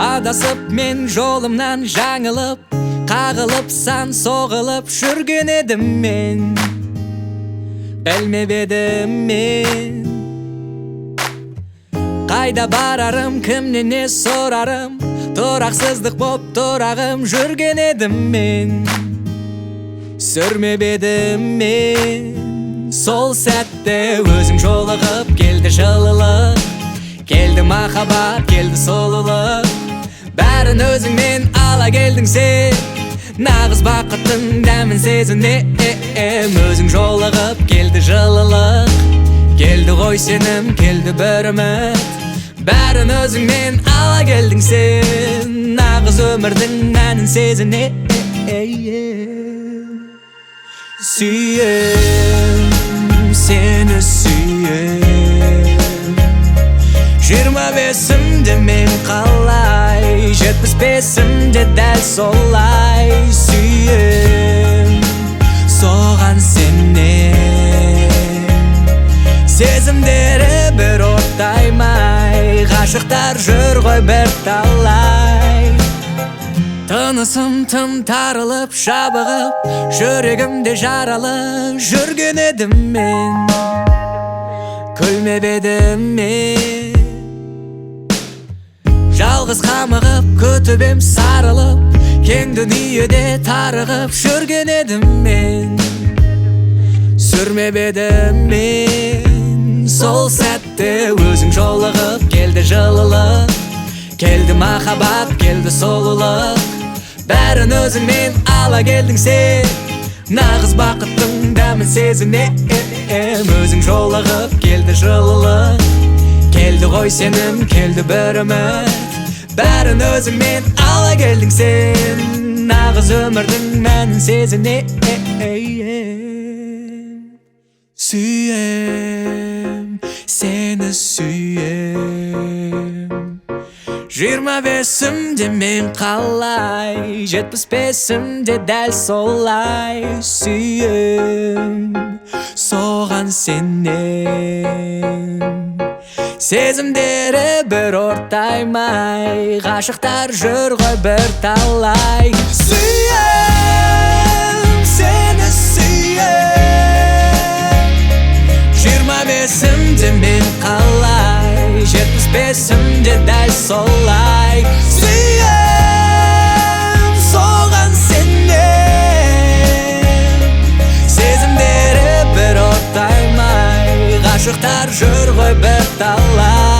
Adasып мен жолымнан жаңылып, қағылып сан соғылып жүрген едім мен. Білмеп едім мен қайда барарым, кімнен не сорарым, тұрақсыздық боп тұрағым жүрген едім мен. Сүрмеп едім мен сол сәтте өзің жолығып, келді жылылық, келді махаббат, келді сұлулық. Бәрін өзіңмен ала келдің сен, нағыз бақыттың дәмін сезінем. Өзің жолығып, келді жылылық, келді ғой сенім, келді бір үміт. Бәрін өзіңмен ала келдің сен, нағыз өмірдің мәнін сезінем. Сүйем, сені сүйем. 25-імде мен қалай, 75-імде дәл солай. Сүйем, соған сенем. Сезімдері бір оттаймай, ғашықтар жүр ғой бір талай. Тынысым тым тарылып, жабығып, жүрегімде жаралып жүрген едім мен. Күлмеп едім мен, жалғыз қамығып, күтіп ем сарылып, кең дүниеде тарығып жүрген едім мен. Сүрмеп едім мен сол сәтте өзің жолығып, келді жылылық, келді махаббат, келді сұлулық. Бәрін өзіңмен ала келдің сен, нағыз бақыттың дәмін сезінем. Өзің жолығып, келді жылылық, келді ғой сенім, келді бір үміт. Бәрін өзіңмен ала келдің сен, нағыз өмірдің мәнін сезінем. Сүйем, сені сүйем. 25-імде мен қалай, 75-імде дәл солай. Сүйем, соған сенем. Сезімдері бір ортаймай, ғашықтар жүр ғой бір талай. Сүйем, сені сүйем. 25-імде мен қалай, 75-імде дәл солай. Сүйем, соған сенем. Сезімдері бір оттаймай, ғашықтар жүр ғой бір талай.